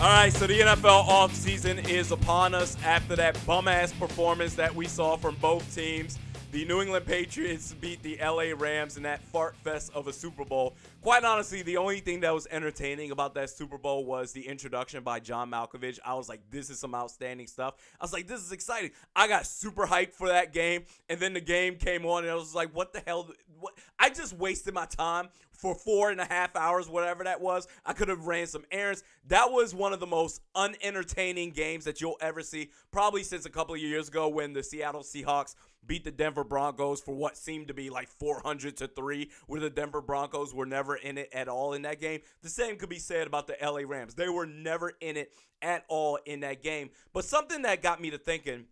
All right, so the NFL offseason is upon us after that bum-ass performance that we saw from both teams. The New England Patriots beat the LA Rams in that fart fest of a Super Bowl. Quite honestly, the only thing that was entertaining about that Super Bowl was the introduction by John Malkovich. I was like, this is some outstanding stuff. I was like, this is exciting. I got super hyped for that game, and then the game came on, and I was like, what the hell? What? I just wasted my time for 4.5 hours, whatever that was. I could have ran some errands. That was one of the most unentertaining games that you'll ever see, probably since a couple of years ago when the Seattle Seahawks beat the Denver Broncos for what seemed to be like 400-3, where the Denver Broncos were never in it at all in that game. The same could be said about the LA Rams. They were never in it at all in that game. But something that got me to thinking,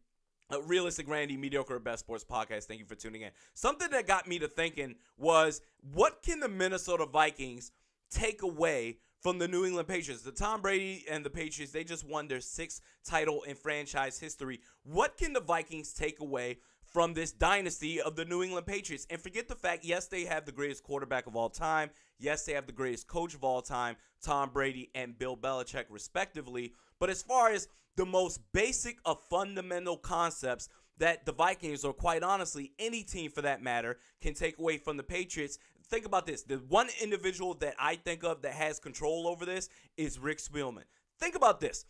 Realistic Randy, Mediokr, Best Sports Podcast, thank you for tuning in. Something that got me to thinking was, what can the Minnesota Vikings take away from the New England Patriots? The Tom Brady and the Patriots, they just won their 6th title in franchise history. What can the Vikings take away from this dynasty of the New England Patriots? And forget the fact, yes, they have the greatest quarterback of all time. Yes, they have the greatest coach of all time, Tom Brady and Bill Belichick, respectively. But as far as the most basic of fundamental concepts that the Vikings, or quite honestly, any team for that matter, can take away from the Patriots, think about this. The one individual that I think of that has control over this is Rick Spielman. Think about this.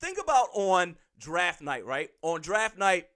Think about on draft night, right? On draft night,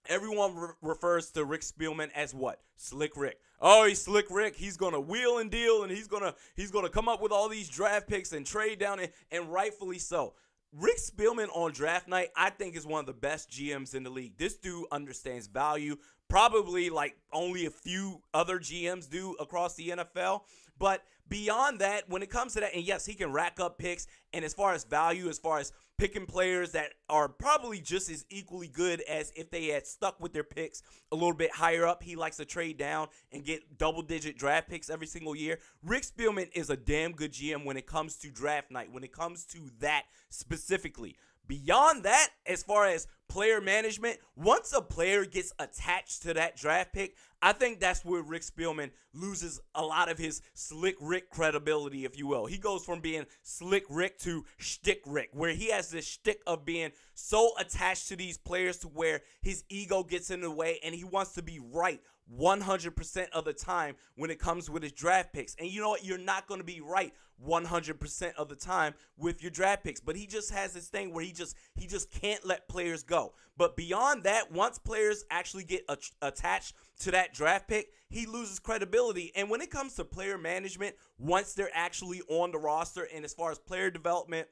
everyone refers to Rick Spielman as what? Slick Rick. Oh, he's Slick Rick. He's going to wheel and deal, and he's gonna come up with all these draft picks and trade down, and rightfully so. Rick Spielman on draft night, I think, is one of the best GMs in the league. This dude understands value, probably like only a few other GMs do across the NFL. But beyond that, when it comes to that, and yes, he can rack up picks, and as far as value, as far as picking players that are probably just as equally good as if they had stuck with their picks a little bit higher up. He likes to trade down and get double-digit draft picks every single year. Rick Spielman is a damn good GM when it comes to draft night, when it comes to that specifically. Beyond that, as far as player management, once a player gets attached to that draft pick, I think that's where Rick Spielman loses a lot of his Slick Rick credibility, if you will. He goes from being Slick Rick to Shtick Rick, where he has this shtick of being so attached to these players to where his ego gets in the way and he wants to be right 100% of the time when it comes with his draft picks. And you know what? You're not going to be right 100% of the time with your draft picks. But he just has this thing where he just can't let players go. But beyond that, once players actually get attached to that draft pick, he loses credibility. And when it comes to player management, once they're actually on the roster, and as far as player development,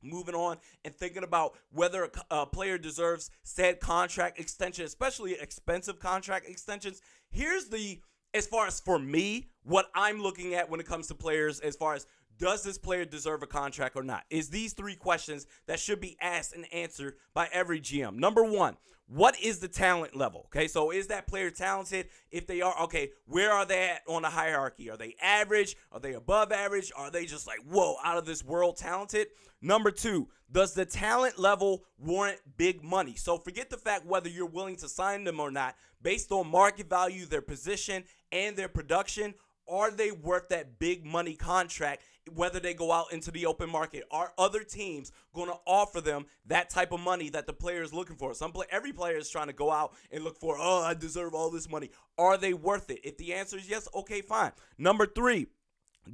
moving on and thinking about whether a player deserves said contract extension, especially expensive contract extensions, here's the, as far as for me, what I'm looking at when it comes to players, as far as does this player deserve a contract or not, is these 3 questions that should be asked and answered by every GM. Number 1, what is the talent level? Okay, so is that player talented? If they are, okay, where are they at on the hierarchy? Are they average? Are they above average? Are they just like, whoa, out of this world talented? Number 2, does the talent level warrant big money? So forget the fact whether you're willing to sign them or not. Based on market value, their position, and their production, are they worth that big money contract, whether they go out into the open market? Are other teams going to offer them that type of money that the player is looking for? Every player is trying to go out and look for, oh, I deserve all this money. Are they worth it? If the answer is yes, okay, fine. Number 3,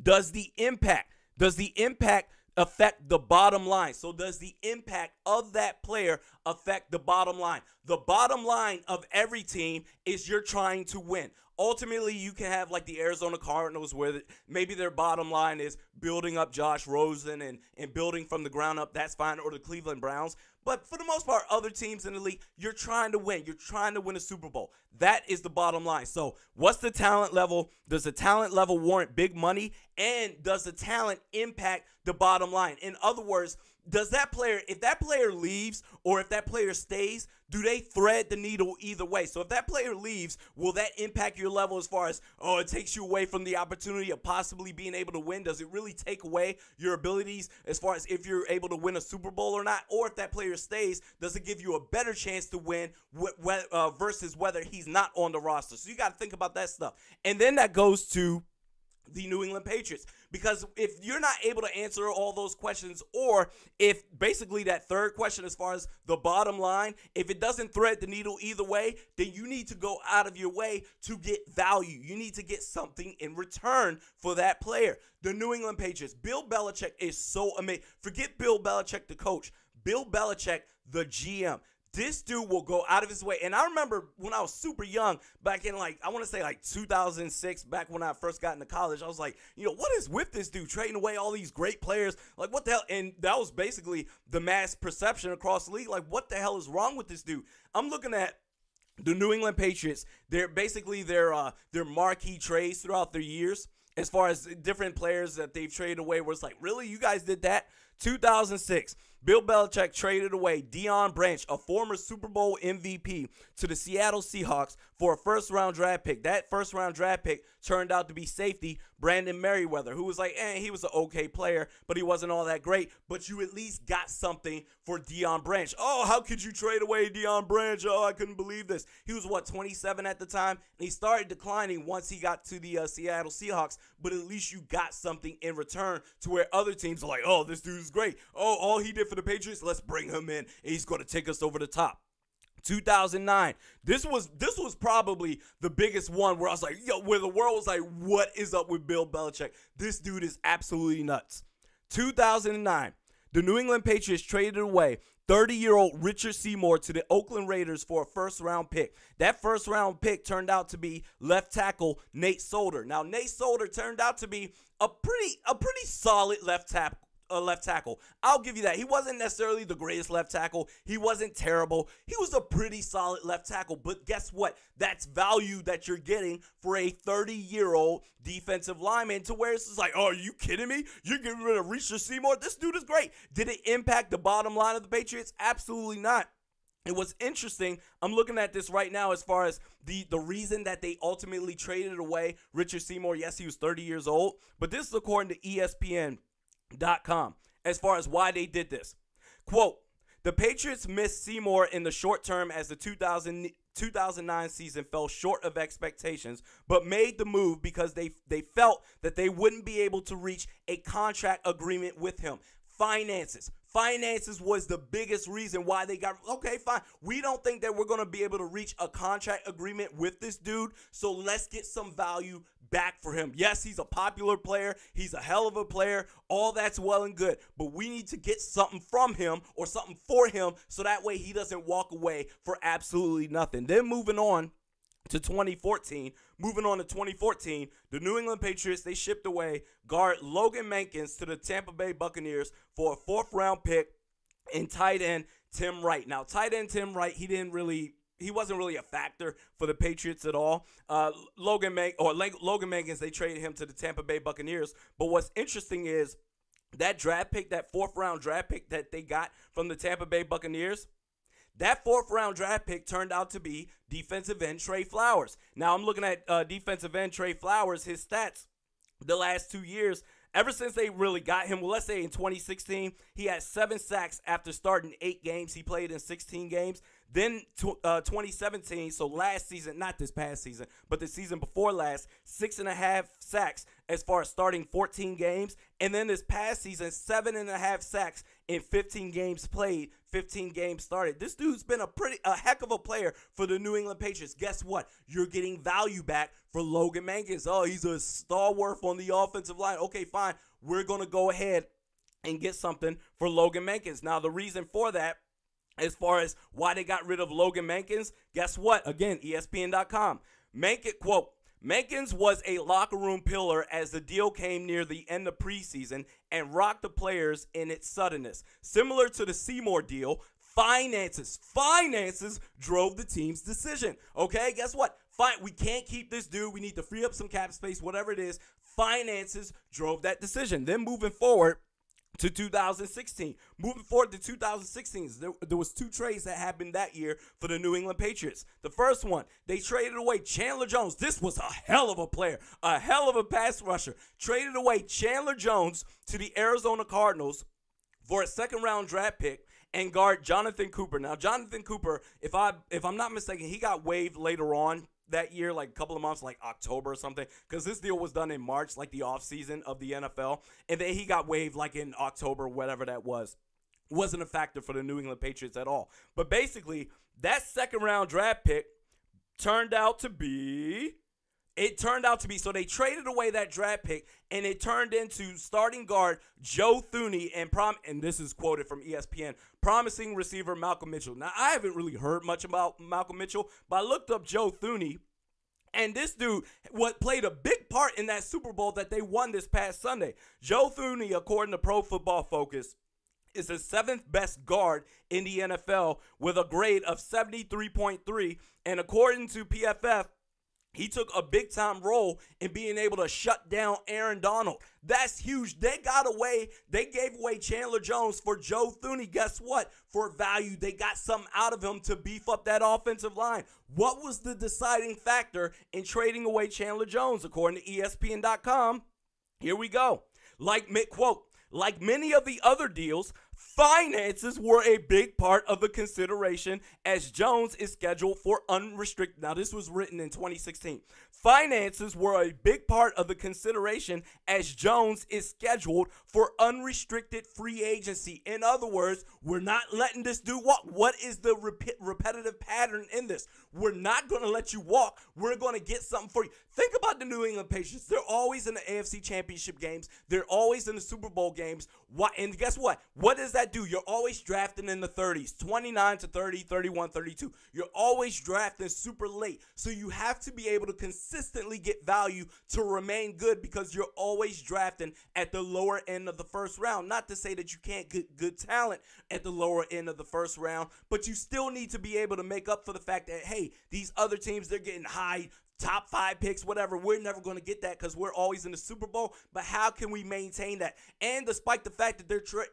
does the impact affect the bottom line? So does the impact of that player affect the bottom line? The bottom line of every team is you're trying to win. Ultimately, you can have like the Arizona Cardinals where maybe their bottom line is building up Josh Rosen and building from the ground up. That's fine. Or the Cleveland Browns. But for the most part, other teams in the league, you're trying to win. You're trying to win a Super Bowl. That is the bottom line. So what's the talent level? Does the talent level warrant big money? And does the talent impact the bottom line? In other words, does that player, if that player leaves or if that player stays, do they thread the needle either way? So if that player leaves, will that impact your level as far as, oh, it takes you away from the opportunity of possibly being able to win? Does it really take away your abilities as far as if you're able to win a Super Bowl or not? Or if that player stays, does it give you a better chance to win versus whether he's not on the roster? So you got to think about that stuff. And then that goes to the New England Patriots. Because if you're not able to answer all those questions, or if basically that third question as far as the bottom line, if it doesn't thread the needle either way, then you need to go out of your way to get value. You need to get something in return for that player. The New England Patriots, Bill Belichick is so amazing. Forget Bill Belichick, the coach. Bill Belichick, the GM. This dude will go out of his way. And I remember when I was super young, back in I want to say 2006, back when I first got into college, I was like, what is with this dude trading away all these great players? Like, what the hell? And that was basically the mass perception across the league. Like, what the hell is wrong with this dude? I'm looking at the New England Patriots. They're basically their marquee trades throughout their years, as far as different players that they've traded away, where it's like, really? You guys did that? 2006, Bill Belichick traded away Deion Branch, a former Super Bowl MVP, to the Seattle Seahawks for a first-round draft pick. That first-round draft pick turned out to be safety Brandon Merriweather, who was he was an okay player, but he wasn't all that great. But you at least got something for Deion Branch. Oh, how could you trade away Deion Branch? Oh, I couldn't believe this. He was, 27 at the time? And he started declining once he got to the Seattle Seahawks, but at least you got something in return to where other teams are like, oh, this dude's great. Oh, all he did for the Patriots, let's bring him in, and he's going to take us over the top. 2009. This was probably the biggest one where I was like, where the world was like, what is up with Bill Belichick? This dude is absolutely nuts. 2009. The New England Patriots traded away 30-year-old Richard Seymour to the Oakland Raiders for a first-round pick. That first-round pick turned out to be left tackle Nate Solder. Now, Nate Solder turned out to be a pretty solid left tackle. I'll give you that. He wasn't necessarily the greatest left tackle. He wasn't terrible. He was a pretty solid left tackle. But guess what? That's value that you're getting for a 30-year-old defensive lineman, to where it's just like, oh, are you kidding me? You're getting rid of Richard Seymour? This dude is great. Did it impact the bottom line of the Patriots? Absolutely not. It was interesting. I'm looking at this right now as far as the reason that they ultimately traded away Richard Seymour. Yes, he was 30 years old, but this is according to ESPN.com as far as why they did this. Quote, the Patriots missed Seymour in the short term as the 2009 season fell short of expectations, but made the move because they felt that they wouldn't be able to reach a contract agreement with him. Finances was the biggest reason why they got, okay, fine. We don't think that we're going to be able to reach a contract agreement with this dude, so let's get some value back for him. Yes, he's a popular player. He's a hell of a player. All that's well and good, but we need to get something from him or something for him so that way he doesn't walk away for absolutely nothing. Then moving on to 2014, the New England Patriots, they shipped away guard Logan Mankins to the Tampa Bay Buccaneers for a fourth-round pick and tight end Tim Wright. Now, tight end Tim Wright, he wasn't really a factor for the Patriots at all. Logan Mankins, they traded him to the Tampa Bay Buccaneers. But what's interesting is that draft pick, that fourth-round draft pick that they got from the Tampa Bay Buccaneers, that fourth-round draft pick turned out to be defensive end Trey Flowers. Now, I'm looking at defensive end Trey Flowers, his stats the last 2 years. Ever since they really got him, well, let's say in 2016, he had 7 sacks after starting 8 games. He played in 16 games. Then 2017, so last season, not this past season, but the season before last, 6.5 sacks as far as starting 14 games. And then this past season, 7.5 sacks in 15 games played, 15 games started. This dude's been a heck of a player for the New England Patriots. Guess what? You're getting value back for Logan Mankins. Oh, he's a stalwart on the offensive line. Okay, fine. We're going to go ahead and get something for Logan Mankins. Now, the reason for that, as far as why they got rid of Logan Mankins, guess what? Again, ESPN.com. Quote, Mankins was a locker room pillar as the deal came near the end of preseason and rocked the players in its suddenness. Similar to the Seymour deal, finances drove the team's decision. Okay, guess what? Fine, we can't keep this dude. We need to free up some cap space, whatever it is. Finances drove that decision. Then moving forward to 2016. Moving forward to 2016, there was 2 trades that happened that year for the New England Patriots. The first one, they traded away Chandler Jones. This was a hell of a player, a hell of a pass rusher. Traded away Chandler Jones to the Arizona Cardinals for a second-round draft pick and guard Jonathan Cooper. Now, Jonathan Cooper, if I'm not mistaken, he got waived later on that year, like a couple of months, like October or something, because this deal was done in March, like the offseason of the NFL, and then he got waived like in October, whatever that was. Wasn't a factor for the New England Patriots at all. But basically, that second-round draft pick turned out to be, so they traded away that draft pick, and it turned into starting guard Joe Thuney and this is quoted from ESPN, promising receiver Malcolm Mitchell. Now, I haven't really heard much about Malcolm Mitchell, but I looked up Joe Thuney, and this dude played a big part in that Super Bowl that they won this past Sunday. Joe Thuney, according to Pro Football Focus, is the 7th best guard in the NFL with a grade of 73.3. And according to PFF, he took a big-time role in being able to shut down Aaron Donald. That's huge. They gave away Chandler Jones for Joe Thuney. Guess what? For value, they got something out of him to beef up that offensive line. What was the deciding factor in trading away Chandler Jones? According to ESPN.com, here we go. Quote, like many of the other deals, finances were a big part of the consideration as Jones is scheduled for unrestricted. Now, this was written in 2016. Finances were a big part of the consideration as Jones is scheduled for unrestricted free agency. In other words, we're not letting this dude walk. What is the repetitive pattern in this? We're not going to let you walk. We're going to get something for you. Think about the New England Patriots. They're always in the AFC Championship games. They're always in the Super Bowl games. And guess what? What does that do? You're always drafting in the 30s, 29 to 30, 31, 32. You're always drafting super late. So you have to be able to consistently get value to remain good because you're always drafting at the lower end of the first round. Not to say that you can't get good talent at the lower end of the first round, but you still need to be able to make up for the fact that, hey, these other teams, they're getting high top 5 picks, whatever. We're never going to get that because we're always in the Super Bowl. But how can we maintain that? And despite the fact that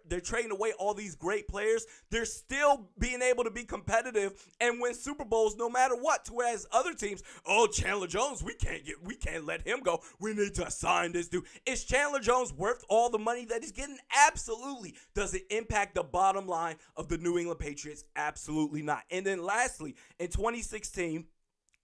they're trading away all these great players, they're still being able to be competitive and win Super Bowls no matter what. Whereas other teams, Chandler Jones, we can't let him go. We need to sign this dude. Is Chandler Jones worth all the money that he's getting? Absolutely. Does it impact the bottom line of the New England Patriots? Absolutely not. And then lastly, in 2016,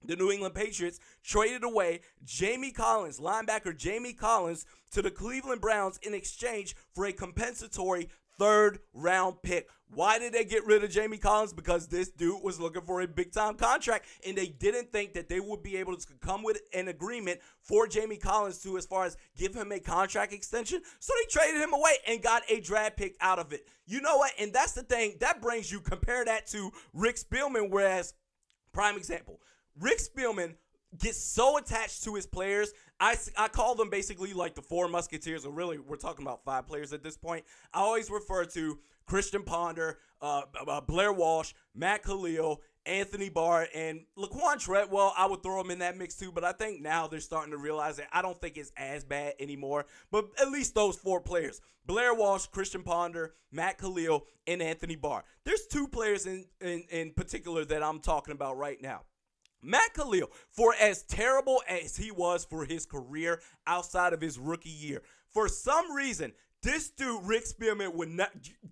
the New England Patriots traded away linebacker Jamie Collins, to the Cleveland Browns in exchange for a compensatory 3rd-round pick. Why did they get rid of Jamie Collins? Because this dude was looking for a big-time contract, and they didn't think that they would be able to come with an agreement for Jamie Collins to, as far as give him a contract extension. So they traded him away and got a draft pick out of it. You know what? And that's the thing. That brings you, compare that to Rick Spielman, whereas, prime example, Rick Spielman gets so attached to his players. I call them basically like the 4 Musketeers, or really we're talking about 5 players at this point. I always refer to Christian Ponder, Blair Walsh, Matt Khalil, Anthony Barr, and Laquan Treadwell. I would throw him in that mix too, but I think now they're starting to realize that I don't think it's as bad anymore. But at least those 4 players, Blair Walsh, Christian Ponder, Matt Khalil, and Anthony Barr. There's 2 players in particular that I'm talking about right now. Matt Khalil, for as terrible as he was for his career outside of his rookie year, for some reason, this dude, Rick Spielman, would not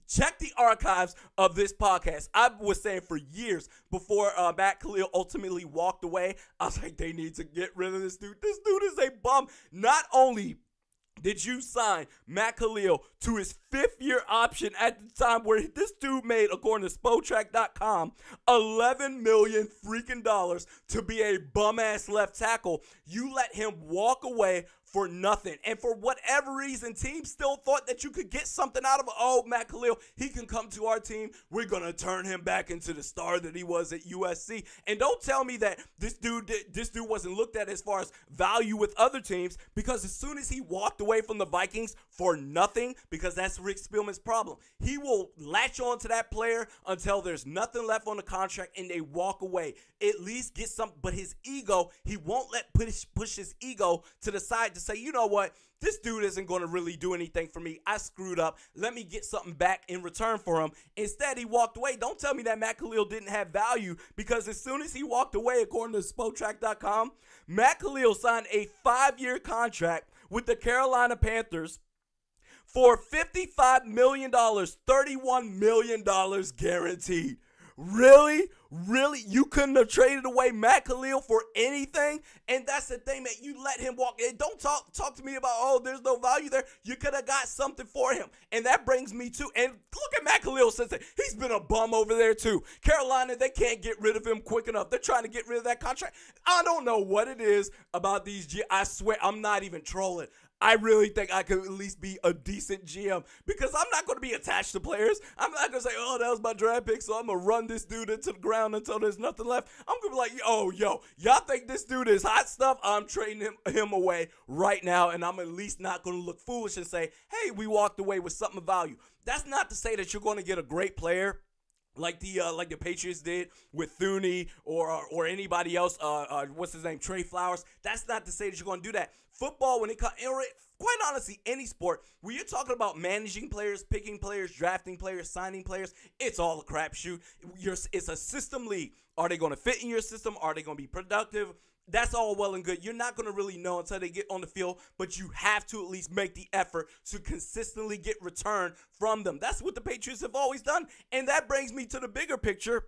check the archives of this podcast. I was saying for years before Matt Khalil ultimately walked away, I was like, they need to get rid of this dude. This dude is a bum. Not only did you sign Matt Khalil to his 5th-year option at the time where this dude made, according to Spotrac.com, $11 million freaking dollars to be a bum-ass left tackle, you let him walk away for nothing. And for whatever reason, teams still thought that you could get something out of him. Oh, Matt Khalil, he can come to our team. We're going to turn him back into the star that he was at USC. And don't tell me that this dude wasn't looked at as far as value with other teams, because as soon as he walked away from the Vikings for nothing, because that's Rick Spielman's problem, he will latch on to that player until there's nothing left on the contract and they walk away. At least get some, but his ego, he won't let push his ego to the side to say, you know what, this dude isn't going to really do anything for me. I screwed up. Let me get something back in return for him. Instead, he walked away. Don't tell me that Matt Khalil didn't have value, because as soon as he walked away, according to Spotrac.com, Matt Khalil signed a 5-year contract with the Carolina Panthers for $55 million, $31 million guaranteed. Really? Really? You couldn't have traded away Matt Khalil for anything? And that's the thing, man. You let him walk. And don't talk to me about, oh, there's no value there. You could have got something for him. And that brings me to, and look at Matt Khalil since then. He's been a bum over there too. Carolina, they can't get rid of him quick enough. They're trying to get rid of that contract. I don't know what it is about these I swear, I'm not even trolling. I really think I could at least be a decent GM because I'm not going to be attached to players. I'm not going to say, oh, that was my draft pick, so I'm going to run this dude into the ground until there's nothing left. I'm going to be like, oh, yo, y'all think this dude is hot stuff? I'm trading him away right now, and I'm at least not going to look foolish and say, hey, we walked away with something of value. That's not to say that you're going to get a great player like the Patriots did with Thuney or anybody else. What's his name? Trey Flowers. That's not to say that you're going to do that. Football, when it comes, quite honestly, any sport, when you're talking about managing players, picking players, drafting players, signing players, it's all a crapshoot. It's a system league. Are they going to fit in your system? Are they going to be productive? That's all well and good. You're not going to really know until they get on the field, but you have to at least make the effort to consistently get return from them. That's what the Patriots have always done, and that brings me to the bigger picture.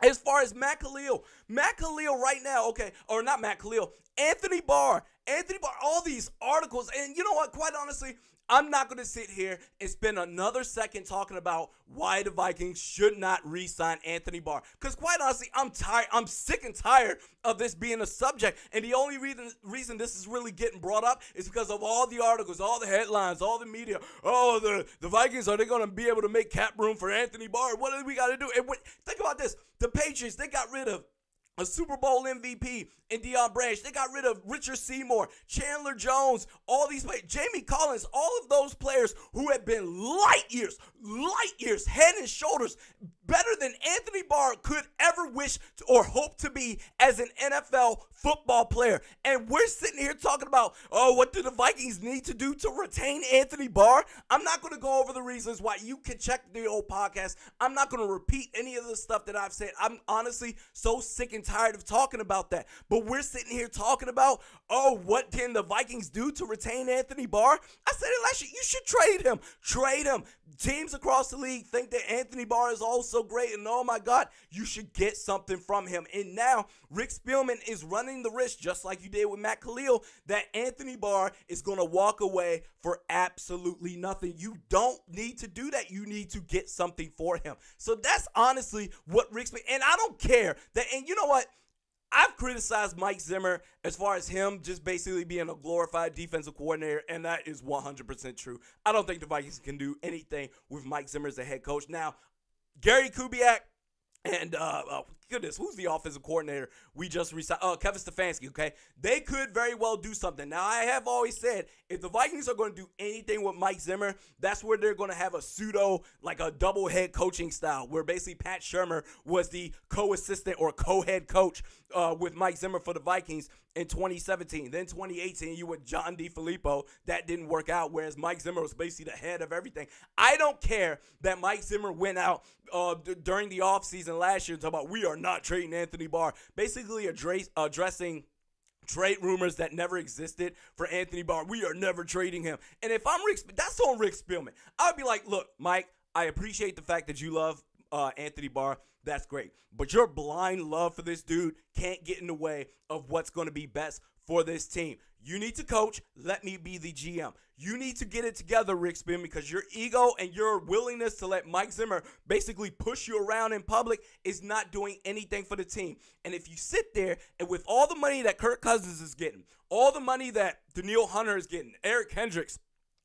As far as Matt Khalil right now, okay, or not Matt Khalil, Anthony Barr, all these articles, and you know what, quite honestly, I'm not going to sit here and spend another second talking about why the Vikings should not re-sign Anthony Barr. Because quite honestly, I'm tired. I'm sick and tired of this being a subject. And the only reason this is really getting brought up is because of all the articles, all the headlines, all the media. Oh, the Vikings, are they going to be able to make cap room for Anthony Barr? What do we got to do? And think about this. The Patriots, they got rid of a Super Bowl MVP in Deion Branch. They got rid of Richard Seymour, Chandler Jones, all these players, Jamie Collins, all of those players who have been light years, head and shoulders better than Anthony Barr could ever wish to, or hope to be as an NFL football player. And we're sitting here talking about, oh, what do the Vikings need to do to retain Anthony Barr? I'm not going to go over the reasons why. You can check the old podcast. I'm not going to repeat any of the stuff that I've said. I'm honestly so sick and tired of talking about that. But we're sitting here talking about, oh, what can the Vikings do to retain Anthony Barr? I said it last year. You should trade him. Trade him. Teams across the league think that Anthony Barr is all so great, and oh my God, you should get something from him. And now Rick Spielman is running the risk, just like you did with Matt Khalil, that Anthony Barr is going to walk away for absolutely nothing. You don't need to do that. You need to get something for him. So that's honestly what Rick Spielman, and I don't care that, and you know what? I've criticized Mike Zimmer as far as him just basically being a glorified defensive coordinator, and that is 100% true. I don't think the Vikings can do anything with Mike Zimmer as a head coach. Now, Gary Kubiak and, goodness, who's the offensive coordinator we just resigned? Kevin Stefanski, okay? They could very well do something. Now, I have always said, if the Vikings are going to do anything with Mike Zimmer, that's where they're going to have like a double head coaching style, where basically Pat Shurmur was the co-assistant or co-head coach with Mike Zimmer for the Vikings in 2017. Then 2018, you went John DeFilippo. That didn't work out, whereas Mike Zimmer was basically the head of everything. I don't care that Mike Zimmer went out during the offseason last year and talking about, we are not trading Anthony Barr, basically addressing trade rumors that never existed for Anthony Barr. We are never trading him. And if I'm that's on Rick Spielman. I'd be like, look, Mike, I appreciate the fact that you love Anthony Barr. That's great. But your blind love for this dude can't get in the way of what's going to be best for this team. You need to coach. Let me be the GM. You need to get it together, Rick Spielman, because your ego and your willingness to let Mike Zimmer basically push you around in public is not doing anything for the team. And if you sit there and with all the money that Kirk Cousins is getting, all the money that Danielle Hunter is getting, Eric Hendricks,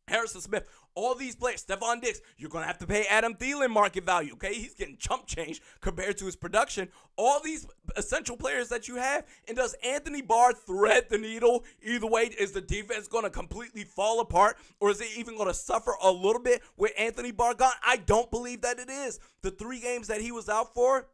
Harrison Smith, all these players, Stephon Diggs, you're going to have to pay Adam Thielen market value, okay? He's getting chump change compared to his production. All these essential players that you have, and does Anthony Barr thread the needle? Either way, is the defense going to completely fall apart, or is it even going to suffer a little bit with Anthony Barr gone? I don't believe that it is. The 3 games that he was out for,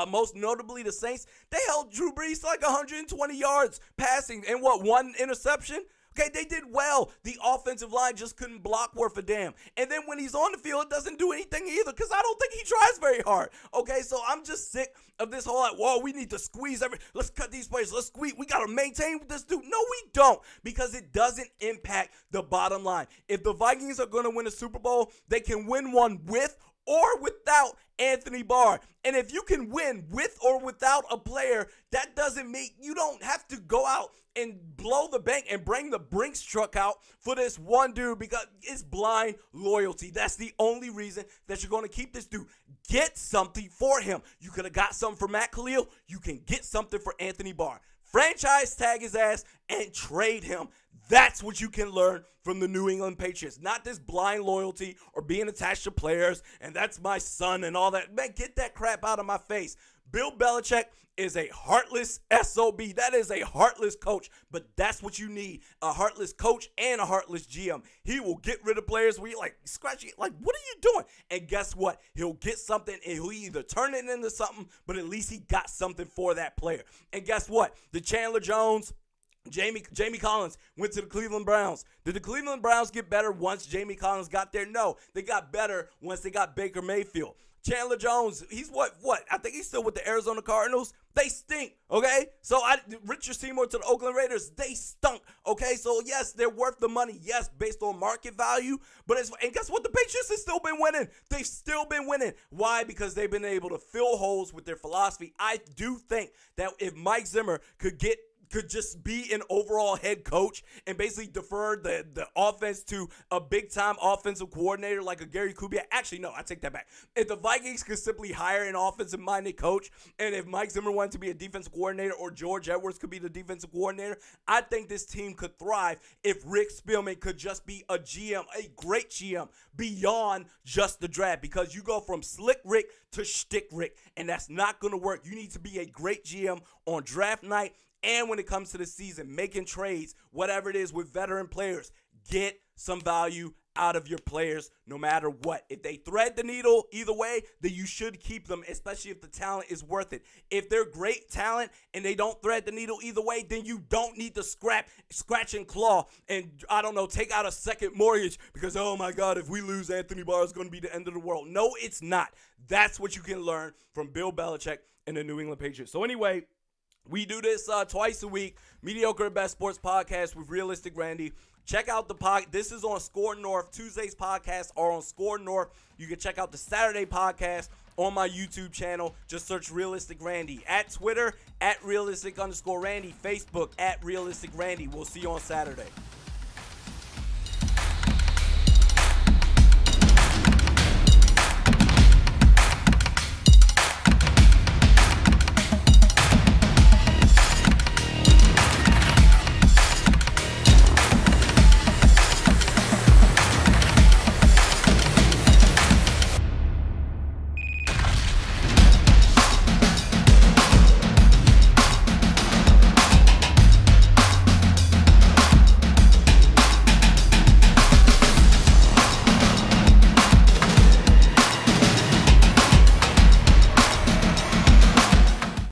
most notably the Saints, they held Drew Brees to like 120 yards passing and 1 interception? Okay, they did well. The offensive line just couldn't block worth a damn. And then when he's on the field, it doesn't do anything either because I don't think he tries very hard. Okay, so I'm just sick of this whole like, whoa, we need to squeeze let's cut these plays. Let's squeeze. We got to maintain this dude. No, we don't, because it doesn't impact the bottom line. If the Vikings are going to win a Super Bowl, they can win one with or without Anthony Barr. And if you can win with or without a player, that doesn't mean you don't have to go out and blow the bank and bring the Brinks truck out for this one dude, because it's blind loyalty. That's the only reason that you're going to keep this dude. Get something for him. You could have got something for Matt Khalil. You can get something for Anthony Barr. Franchise tag his ass and trade him. That's what you can learn from the New England Patriots. Not this blind loyalty or being attached to players and that's my son and all that. Man, get that crap out of my face. Bill Belichick is a heartless SOB. That is a heartless coach, but that's what you need, a heartless coach and a heartless GM. He will get rid of players where you're like, scratchy, like, what are you doing? And guess what? He'll get something and he'll either turn it into something, but at least he got something for that player. And guess what? The Chandler Jones, Jamie Collins went to the Cleveland Browns. Did the Cleveland Browns get better once Jamie Collins got there? No, they got better once they got Baker Mayfield. Chandler Jones, he's what? I think he's still with the Arizona Cardinals. They stink, okay? So Richard Seymour to the Oakland Raiders, they stunk, okay? So yes, they're worth the money, yes, based on market value. And guess what? The Patriots have still been winning. They've still been winning. Why? Because they've been able to fill holes with their philosophy. I do think that if Mike Zimmer could just be an overall head coach and basically defer the offense to a big-time offensive coordinator like a Gary Kubiak. Actually, no, I take that back. If the Vikings could simply hire an offensive-minded coach, and if Mike Zimmer wanted to be a defensive coordinator or George Edwards could be the defensive coordinator, I think this team could thrive if Rick Spielman could just be a GM, a great GM, beyond just the draft. Because you go from Slick Rick to Shtick Rick, and that's not going to work. You need to be a great GM on draft night. And when it comes to the season, making trades, whatever it is with veteran players, get some value out of your players no matter what. If they thread the needle either way, then you should keep them, especially if the talent is worth it. If they're great talent and they don't thread the needle either way, then you don't need to scratch and claw and, I don't know, take out a second mortgage because, oh my God, if we lose Anthony Barr, it's going to be the end of the world. No, it's not. That's what you can learn from Bill Belichick and the New England Patriots. So anyway, we do this twice a week, Mediocre Best Sports Podcast with Realistic Randy. Check out the podcast. This is on Score North. Tuesday's podcasts are on Score North. You can check out the Saturday podcast on my YouTube channel. Just search Realistic Randy. At Twitter, at Realistic_Randy. Facebook, at Realistic Randy. We'll see you on Saturday.